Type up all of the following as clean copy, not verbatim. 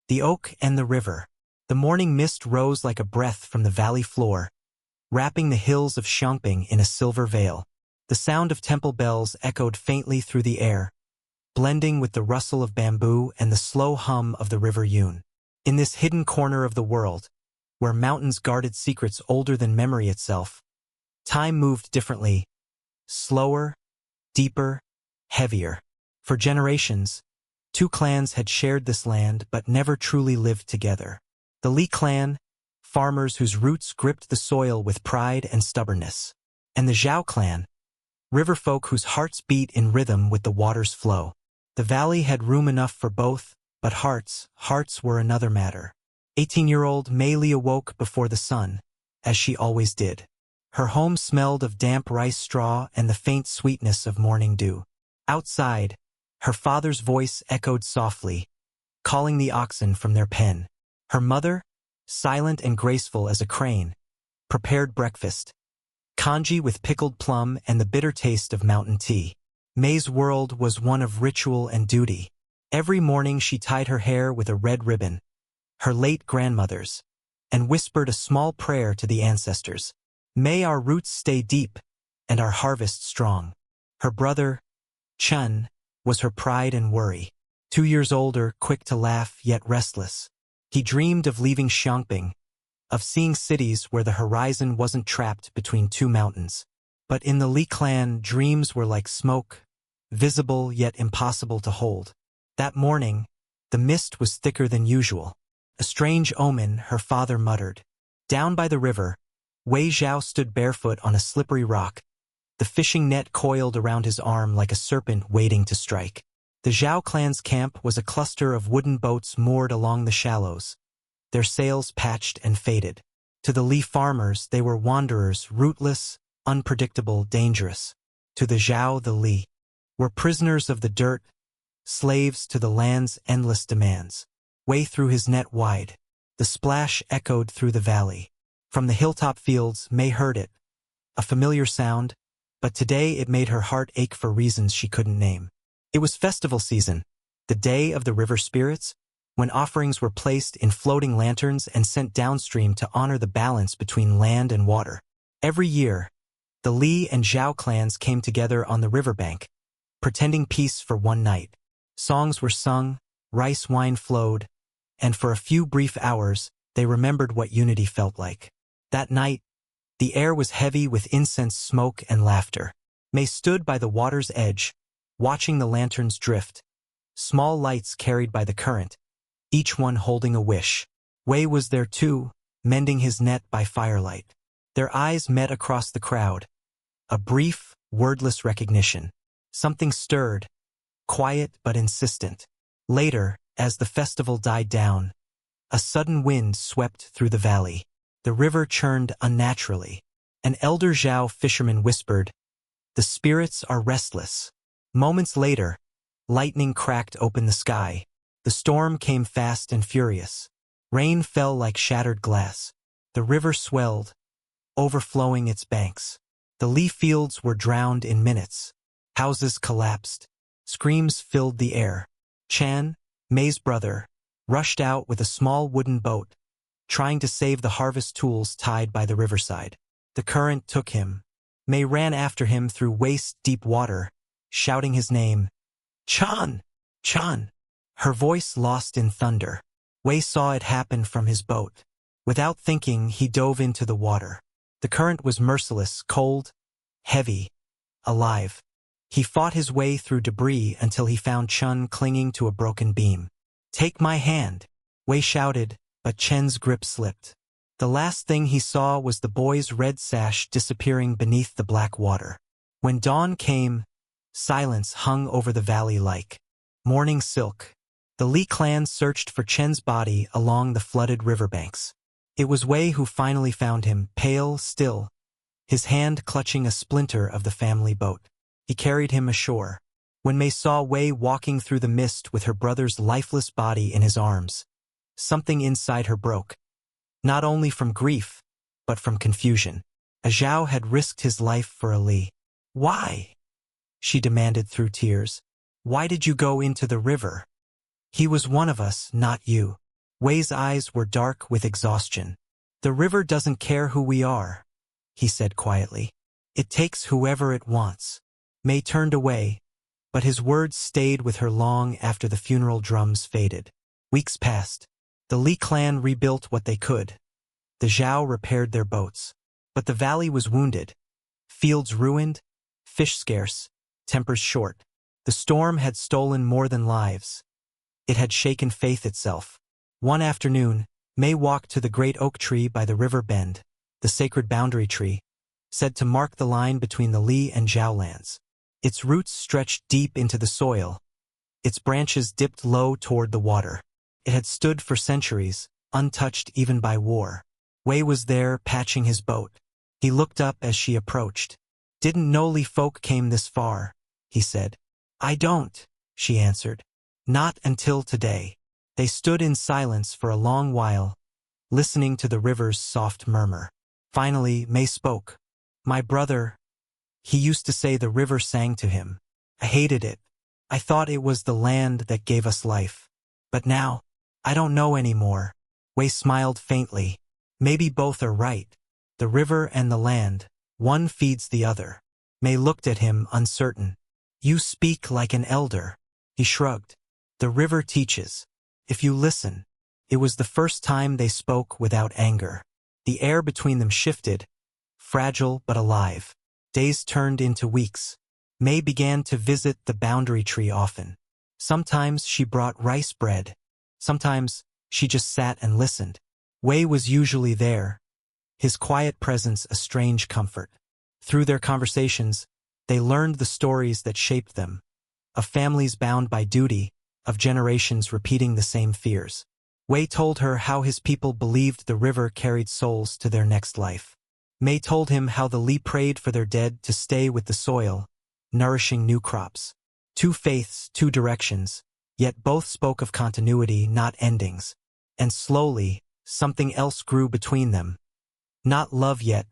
The oak and the river. The morning mist rose like a breath from the valley floor, wrapping the hills of Xiangping in a silver veil. The sound of temple bells echoed faintly through the air, blending with the rustle of bamboo and the slow hum of the river Yun. In this hidden corner of the world, where mountains guarded secrets older than memory itself, time moved differently, slower, deeper, heavier. For generations, two clans had shared this land but never truly lived together. The Li clan, farmers whose roots gripped the soil with pride and stubbornness, and the Zhao clan, riverfolk whose hearts beat in rhythm with the water's flow. The valley had room enough for both, but hearts were another matter. 18-year-old Mei Li awoke before the sun, as she always did. Her home smelled of damp rice straw and the faint sweetness of morning dew. Outside, her father's voice echoed softly, calling the oxen from their pen. Her mother, silent and graceful as a crane, prepared breakfast, congee with pickled plum and the bitter taste of mountain tea. Mei's world was one of ritual and duty. Every morning she tied her hair with a red ribbon, her late grandmother's, and whispered a small prayer to the ancestors. May our roots stay deep and our harvest strong. Her brother, Chun, was her pride and worry. 2 years older, quick to laugh yet restless. He dreamed of leaving Xiangping, of seeing cities where the horizon wasn't trapped between two mountains. But in the Li clan, dreams were like smoke, visible yet impossible to hold. That morning, the mist was thicker than usual. A strange omen, her father muttered. Down by the river, Wei Zhao stood barefoot on a slippery rock, the fishing net coiled around his arm like a serpent waiting to strike. The Zhao clan's camp was a cluster of wooden boats moored along the shallows, their sails patched and faded. To the Li farmers, they were wanderers, rootless, unpredictable, dangerous. To the Zhao, the Li were prisoners of the dirt, slaves to the land's endless demands. Wei threw his net wide. The splash echoed through the valley. From the hilltop fields, Mei heard it, a familiar sound, but today it made her heart ache for reasons she couldn't name. It was festival season, the day of the river spirits, when offerings were placed in floating lanterns and sent downstream to honor the balance between land and water. Every year, the Li and Zhao clans came together on the riverbank, pretending peace for one night. Songs were sung, rice wine flowed, and for a few brief hours, they remembered what unity felt like. That night, the air was heavy with incense smoke and laughter. Mei stood by the water's edge, watching the lanterns drift, small lights carried by the current, each one holding a wish. Wei was there too, mending his net by firelight. Their eyes met across the crowd, a brief, wordless recognition. Something stirred, quiet but insistent. Later, as the festival died down, a sudden wind swept through the valley. The river churned unnaturally. An elder Zhao fisherman whispered, "The spirits are restless." Moments later, lightning cracked open the sky. The storm came fast and furious. Rain fell like shattered glass. The river swelled, overflowing its banks. The Li fields were drowned in minutes. Houses collapsed. Screams filled the air. Chan, Mei's brother, rushed out with a small wooden boat, trying to save the harvest tools tied by the riverside. The current took him. Mei ran after him through waist-deep water, shouting his name, "Chan! Chan!" Her voice lost in thunder. Wei saw it happen from his boat. Without thinking, he dove into the water. The current was merciless, cold, heavy, alive. He fought his way through debris until he found Chun clinging to a broken beam. "Take my hand," Wei shouted, but Chen's grip slipped. The last thing he saw was the boy's red sash disappearing beneath the black water. When dawn came, silence hung over the valley like morning silk. The Li clan searched for Chen's body along the flooded riverbanks. It was Wei who finally found him, pale, still, his hand clutching a splinter of the family boat. He carried him ashore. When Mei saw Wei walking through the mist with her brother's lifeless body in his arms, something inside her broke. Not only from grief, but from confusion. A Zhao had risked his life for a Li. "Why?" she demanded through tears. "Why did you go into the river? He was one of us, not you." Wei's eyes were dark with exhaustion. "The river doesn't care who we are," he said quietly. "It takes whoever it wants." Mei turned away, but his words stayed with her long after the funeral drums faded. Weeks passed. The Li clan rebuilt what they could. The Zhao repaired their boats. But the valley was wounded. Fields ruined, fish scarce, tempers short. The storm had stolen more than lives. It had shaken faith itself. One afternoon, Mei walked to the great oak tree by the river bend, the sacred boundary tree, said to mark the line between the Li and Zhao lands. Its roots stretched deep into the soil. Its branches dipped low toward the water. It had stood for centuries, untouched even by war. Wei was there, patching his boat. He looked up as she approached. "Didn't know Li folk came this far," he said. "I don't," she answered. "Not until today." They stood in silence for a long while, listening to the river's soft murmur. Finally, Mei spoke. "My brother, he used to say the river sang to him. I hated it. I thought it was the land that gave us life. But now, I don't know anymore." Wei smiled faintly. "Maybe both are right. The river and the land, one feeds the other." Mei looked at him, uncertain. "You speak like an elder." He shrugged. "The river teaches. If you listen." It was the first time they spoke without anger. The air between them shifted, fragile but alive. Days turned into weeks. Mei began to visit the boundary tree often. Sometimes she brought rice bread. Sometimes she just sat and listened. Wei was usually there, his quiet presence a strange comfort. Through their conversations, they learned the stories that shaped them, of families bound by duty, of generations repeating the same fears. Wei told her how his people believed the river carried souls to their next life. Mei told him how the Li prayed for their dead to stay with the soil, nourishing new crops. Two faiths, two directions, yet both spoke of continuity, not endings. And slowly, something else grew between them. Not love yet,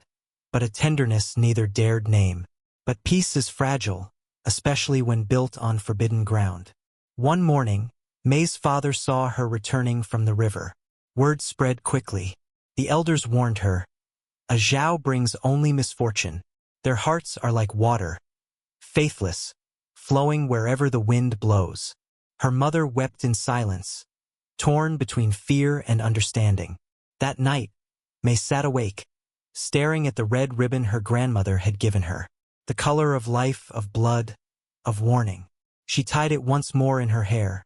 but a tenderness neither dared name. But peace is fragile, especially when built on forbidden ground. One morning, Mei's father saw her returning from the river. Word spread quickly. The elders warned her. "A Zhao brings only misfortune. Their hearts are like water, faithless, flowing wherever the wind blows." Her mother wept in silence, torn between fear and understanding. That night, Mei sat awake, staring at the red ribbon her grandmother had given her. The color of life, of blood, of warning. She tied it once more in her hair.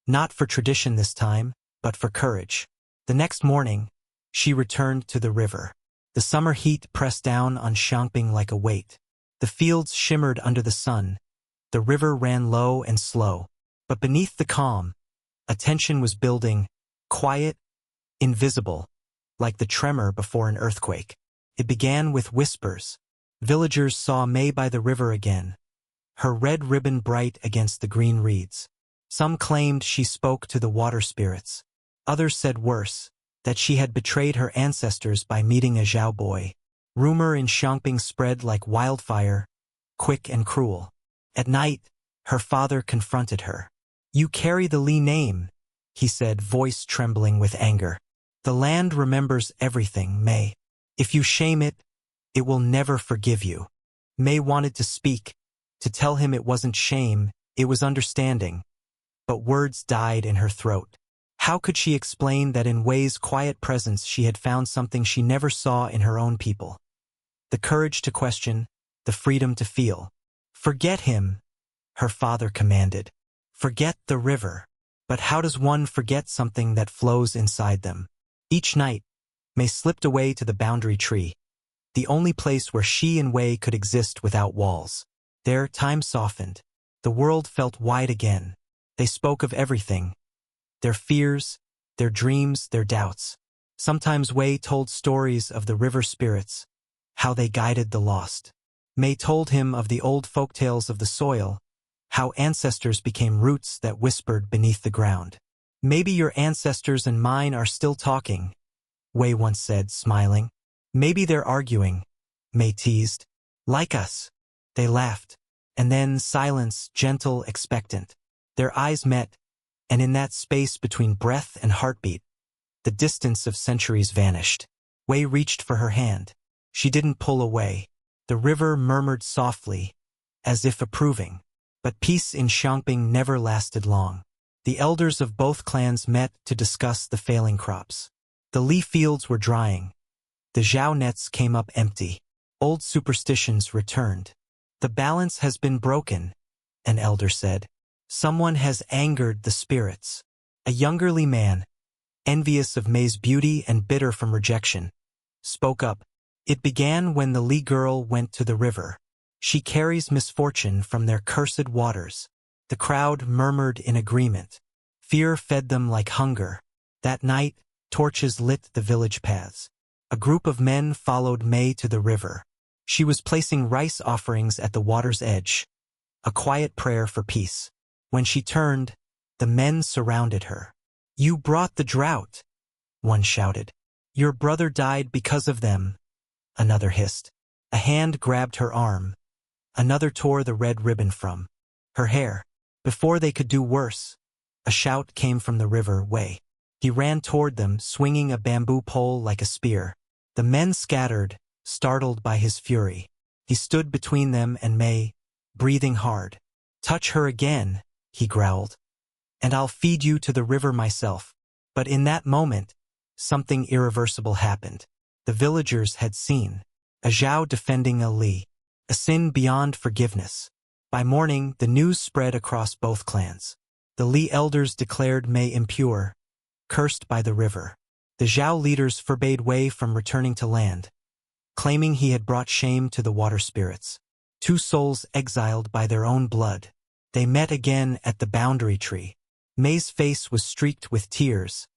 Not for tradition this time, but for courage. The next morning, she returned to the river. The summer heat pressed down on Xiangping like a weight. The fields shimmered under the sun. The river ran low and slow. But beneath the calm, a tension was building, quiet, invisible, like the tremor before an earthquake. It began with whispers. Villagers saw Mei by the river again, her red ribbon bright against the green reeds. Some claimed she spoke to the water spirits. Others said worse, that she had betrayed her ancestors by meeting a Zhao boy. Rumor in Xiangping spread like wildfire, quick and cruel. At night, her father confronted her. "You carry the Li name," he said, voice trembling with anger. "The land remembers everything, Mei. If you shame it, it will never forgive you." Mei wanted to speak, to tell him it wasn't shame, it was understanding. But words died in her throat. How could she explain that in Wei's quiet presence she had found something she never saw in her own people? The courage to question, the freedom to feel. "Forget him," her father commanded. "Forget the river." But how does one forget something that flows inside them? Each night, Mei slipped away to the boundary tree, the only place where she and Wei could exist without walls. There, time softened. The world felt wide again. They spoke of everything. Their fears, their dreams, their doubts. Sometimes Wei told stories of the river spirits, how they guided the lost. Mei told him of the old folktales of the soil, how ancestors became roots that whispered beneath the ground. "Maybe your ancestors and mine are still talking," Wei once said, smiling. "Maybe they're arguing," Mei teased. "Like us." They laughed. And then silence, gentle, expectant. Their eyes met, and in that space between breath and heartbeat, The distance of centuries vanished. Wei reached for her hand. She didn't pull away. The river murmured softly, as if approving. But peace in Xiangping never lasted long. The elders of both clans met to discuss the failing crops. The Li fields were drying. The Zhao nets came up empty. Old superstitions returned. The balance has been broken, an elder said. Someone has angered the spirits. A younger Li man, envious of Mei's beauty and bitter from rejection, spoke up. It began when the Li girl went to the river. She carries misfortune from their cursed waters. The crowd murmured in agreement. Fear fed them like hunger. That night, torches lit the village paths. A group of men followed Mei to the river. She was placing rice offerings at the water's edge, a quiet prayer for peace. When she turned, the men surrounded her. "You brought the drought," one shouted. "Your brother died because of them," another hissed. A hand grabbed her arm. Another tore the red ribbon from her hair. Before they could do worse, a shout came from the river Wei. He ran toward them, swinging a bamboo pole like a spear. The men scattered, startled by his fury. He stood between them and Mei, breathing hard. "Touch her again," he growled, "and I'll feed you to the river myself." But in that moment, something irreversible happened. The villagers had seen a Zhao defending a Li, a sin beyond forgiveness. By morning, the news spread across both clans. The Li elders declared Mei impure, cursed by the river. The Zhao leaders forbade Wei from returning to land, claiming he had brought shame to the water spirits. Two souls exiled by their own blood. They met again at the boundary tree. Mei's face was streaked with tears.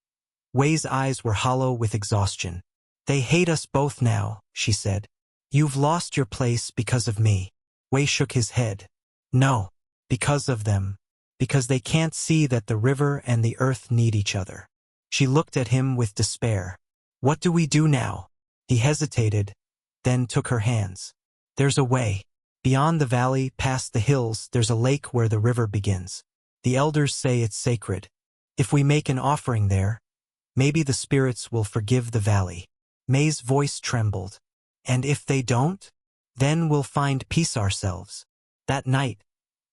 Wei's eyes were hollow with exhaustion. "They hate us both now," she said. "You've lost your place because of me." Wei shook his head. "No, because of them. Because they can't see that the river and the earth need each other." She looked at him with despair. "What do we do now?" He hesitated, then took her hands. "There's a way. Beyond the valley, past the hills, there's a lake where the river begins. The elders say it's sacred. If we make an offering there, maybe the spirits will forgive the valley." Mei's voice trembled. "And if they don't? Then we'll find peace ourselves." That night,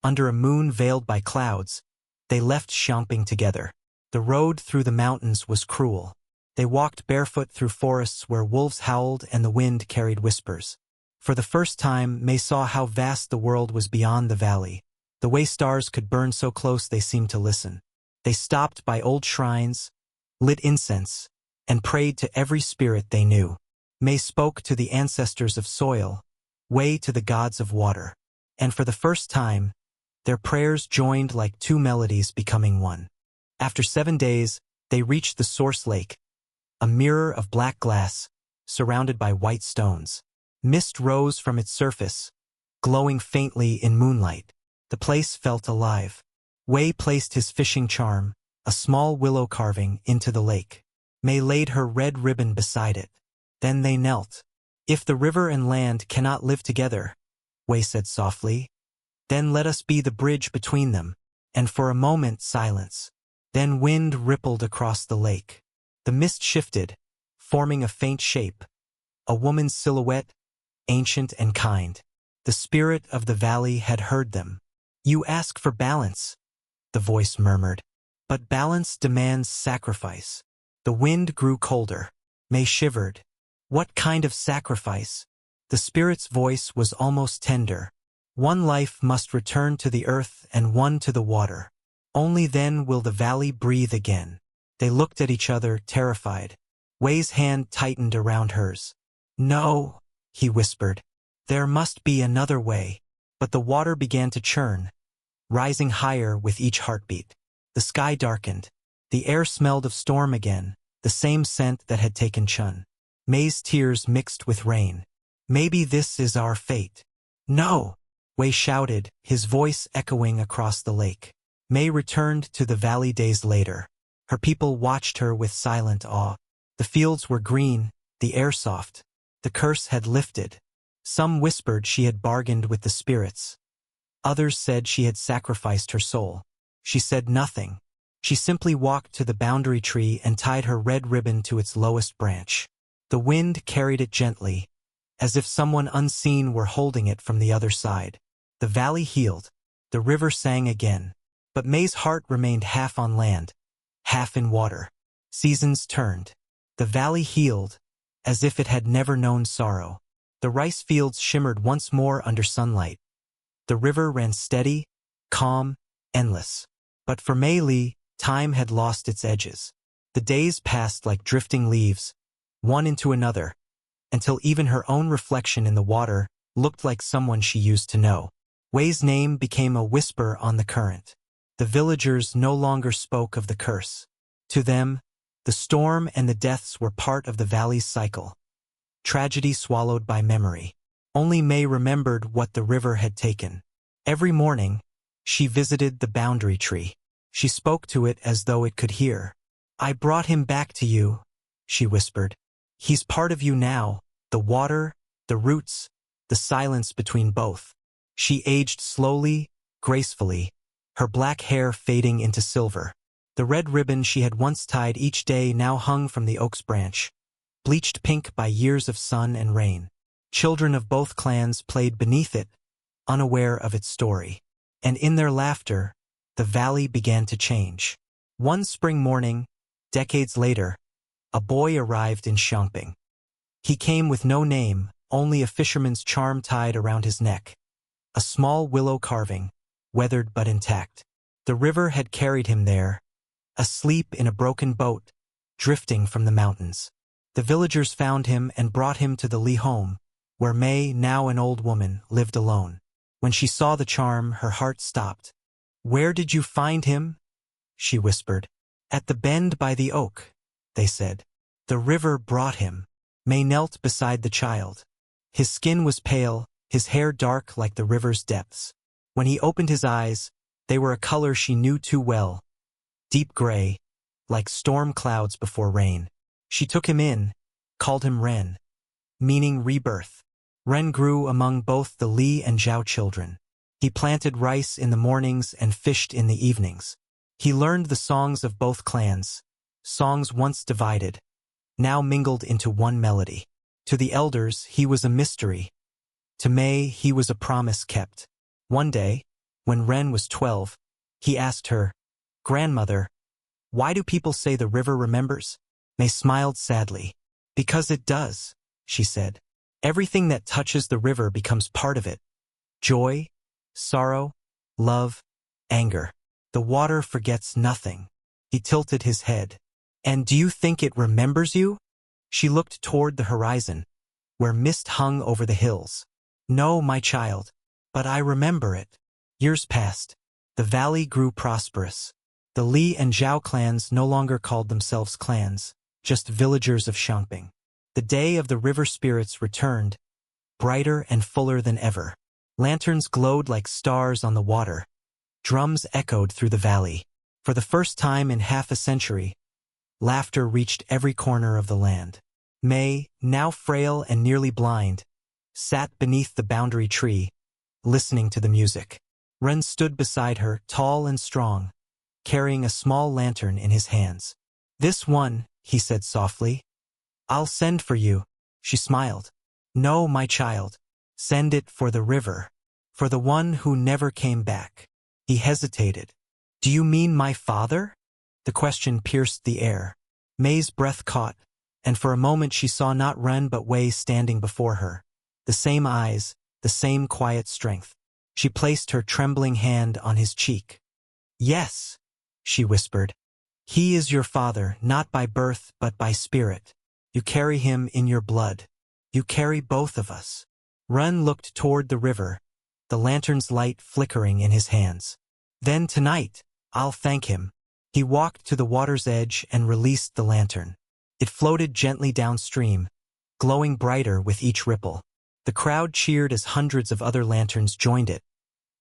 under a moon veiled by clouds, they left Xiangping together. The road through the mountains was cruel. They walked barefoot through forests where wolves howled and the wind carried whispers. For the first time, Mei saw how vast the world was beyond the valley. The way stars could burn so close they seemed to listen. They stopped by old shrines, lit incense, and prayed to every spirit they knew. Mei spoke to the ancestors of soil, Wei to the gods of water. And for the first time, their prayers joined like two melodies becoming one. After 7 days, they reached the source lake, a mirror of black glass, surrounded by white stones. Mist rose from its surface, glowing faintly in moonlight. The place felt alive. Wei placed his fishing charm, a small willow carving, into the lake. Mei laid her red ribbon beside it. Then they knelt. "If the river and land cannot live together," Wei said softly, "then let us be the bridge between them." And for a moment, silence. Then wind rippled across the lake. The mist shifted, forming a faint shape, a woman's silhouette, ancient and kind. The spirit of the valley had heard them. "You ask for balance," the voice murmured. "But balance demands sacrifice." The wind grew colder. Mei shivered. What kind of sacrifice? The spirit's voice was almost tender. "One life must return to the earth and one to the water. Only then will the valley breathe again." They looked at each other, terrified. Wei's hand tightened around hers. "No," he whispered. "There must be another way." But the water began to churn, rising higher with each heartbeat. The sky darkened. The air smelled of storm again, the same scent that had taken Chun. Mei's tears mixed with rain. "Maybe this is our fate." "No!" Wei shouted, his voice echoing across the lake. Mei returned to the valley days later. Her people watched her with silent awe. The fields were green, the air soft. The curse had lifted. Some whispered she had bargained with the spirits. Others said she had sacrificed her soul. She said nothing. She simply walked to the boundary tree and tied her red ribbon to its lowest branch. The wind carried it gently, as if someone unseen were holding it from the other side. The valley healed. The river sang again. But May's heart remained half on land, half in water. Seasons turned. The valley healed, as if it had never known sorrow. The rice fields shimmered once more under sunlight. The river ran steady, calm, endless. But for Mei Li, time had lost its edges. The days passed like drifting leaves, one into another, until even her own reflection in the water looked like someone she used to know. Wei's name became a whisper on the current. The villagers no longer spoke of the curse. To them, the storm and the deaths were part of the valley's cycle. Tragedy swallowed by memory. Only Mei remembered what the river had taken. Every morning, she visited the boundary tree. She spoke to it as though it could hear. "I brought him back to you," she whispered. "He's part of you now, the water, the roots, the silence between both." She aged slowly, gracefully, her black hair fading into silver. The red ribbon she had once tied each day now hung from the oak's branch, bleached pink by years of sun and rain. Children of both clans played beneath it, unaware of its story. And in their laughter, the valley began to change. One spring morning, decades later, a boy arrived in Xiangping. He came with no name, only a fisherman's charm tied around his neck. A small willow carving, weathered but intact. The river had carried him there, asleep in a broken boat, drifting from the mountains. The villagers found him and brought him to the Li home, where Mei, now an old woman, lived alone. When she saw the charm, her heart stopped. "Where did you find him?" she whispered. "At the bend by the oak," they said. "The river brought him." Mei knelt beside the child. His skin was pale, his hair dark like the river's depths. When he opened his eyes, they were a color she knew too well, deep gray, like storm clouds before rain. She took him in, called him Ren, meaning rebirth. Ren grew among both the Li and Zhao children. He planted rice in the mornings and fished in the evenings. He learned the songs of both clans, songs once divided, now mingled into one melody. To the elders, he was a mystery. To Mei, he was a promise kept. One day, when Ren was 12, he asked her, "Grandmother, why do people say the river remembers?" Mei smiled sadly. "Because it does," she said. "Everything that touches the river becomes part of it. Joy, sorrow, love, anger. The water forgets nothing." He tilted his head. "And do you think it remembers you?" She looked toward the horizon, where mist hung over the hills. "No, my child, but I remember it." Years passed. The valley grew prosperous. The Li and Zhao clans no longer called themselves clans, just villagers of Xiangping. The day of the river spirits returned, brighter and fuller than ever. Lanterns glowed like stars on the water. Drums echoed through the valley. For the first time in half a century, laughter reached every corner of the land. Mei, now frail and nearly blind, sat beneath the boundary tree, listening to the music. Ren stood beside her, tall and strong, carrying a small lantern in his hands. "This one," he said softly. "I'll send for you." She smiled. "No, my child. Send it for the river. For the one who never came back." He hesitated. "Do you mean my father?" The question pierced the air. Mei's breath caught, and for a moment she saw not Ren but Wei standing before her. The same eyes, the same quiet strength. She placed her trembling hand on his cheek. "Yes," she whispered. "He is your father, not by birth but by spirit. You carry him in your blood. You carry both of us." Ren looked toward the river, the lantern's light flickering in his hands. "Then tonight, I'll thank him." He walked to the water's edge and released the lantern. It floated gently downstream, glowing brighter with each ripple. The crowd cheered as hundreds of other lanterns joined it,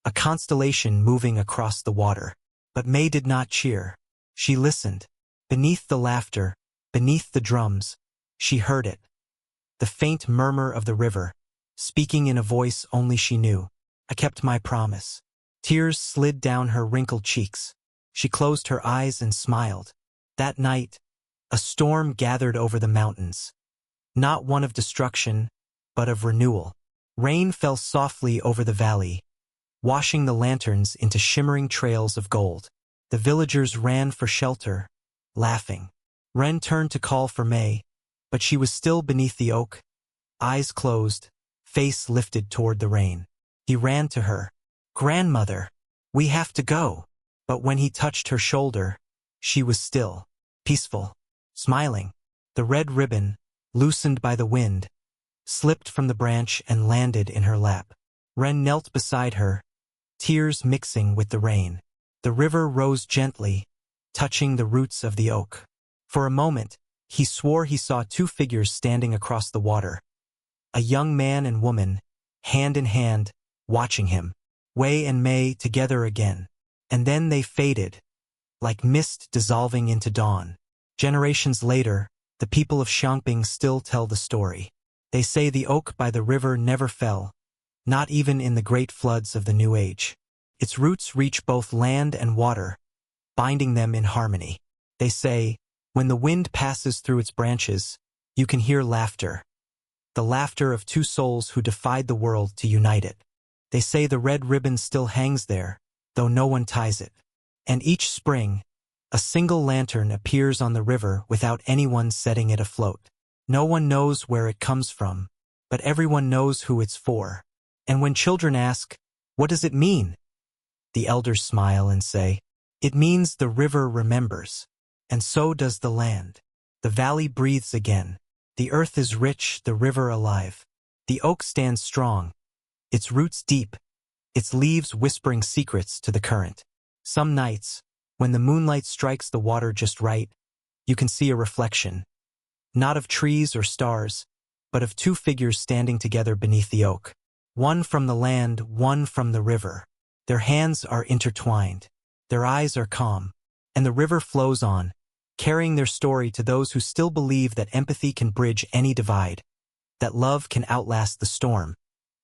a constellation moving across the water. But Mei did not cheer. She listened. Beneath the laughter, beneath the drums, she heard it. The faint murmur of the river, speaking in a voice only she knew. "I kept my promise." Tears slid down her wrinkled cheeks. She closed her eyes and smiled. That night, a storm gathered over the mountains. Not one of destruction, but of renewal. Rain fell softly over the valley, washing the lanterns into shimmering trails of gold. The villagers ran for shelter, laughing. Ren turned to call for May, but she was still beneath the oak, eyes closed, face lifted toward the rain. He ran to her. "Grandmother, we have to go." But when he touched her shoulder, she was still, peaceful, smiling. The red ribbon, loosened by the wind, slipped from the branch and landed in her lap. Ren knelt beside her, tears mixing with the rain. The river rose gently, touching the roots of the oak. For a moment, he swore he saw two figures standing across the water. A young man and woman, hand in hand, watching him. Wei and Mei together again. And then they faded, like mist dissolving into dawn. Generations later, the people of Xiangping still tell the story. They say the oak by the river never fell, not even in the great floods of the New Age. Its roots reach both land and water, binding them in harmony. They say, when the wind passes through its branches, you can hear laughter. The laughter of two souls who defied the world to unite it. They say the red ribbon still hangs there, though no one ties it. And each spring, a single lantern appears on the river without anyone setting it afloat. No one knows where it comes from, but everyone knows who it's for. And when children ask, "What does it mean?" the elders smile and say, "It means the river remembers." And so does the land. The valley breathes again. The earth is rich, the river alive. The oak stands strong, its roots deep, its leaves whispering secrets to the current. Some nights, when the moonlight strikes the water just right, you can see a reflection. Not of trees or stars, but of two figures standing together beneath the oak. One from the land, one from the river. Their hands are intertwined. Their eyes are calm. And the river flows on, carrying their story to those who still believe that empathy can bridge any divide, that love can outlast the storm,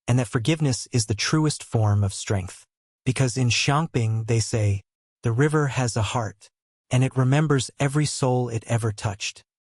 and that forgiveness is the truest form of strength. Because in Xiangping, they say, the river has a heart, and it remembers every soul it ever touched.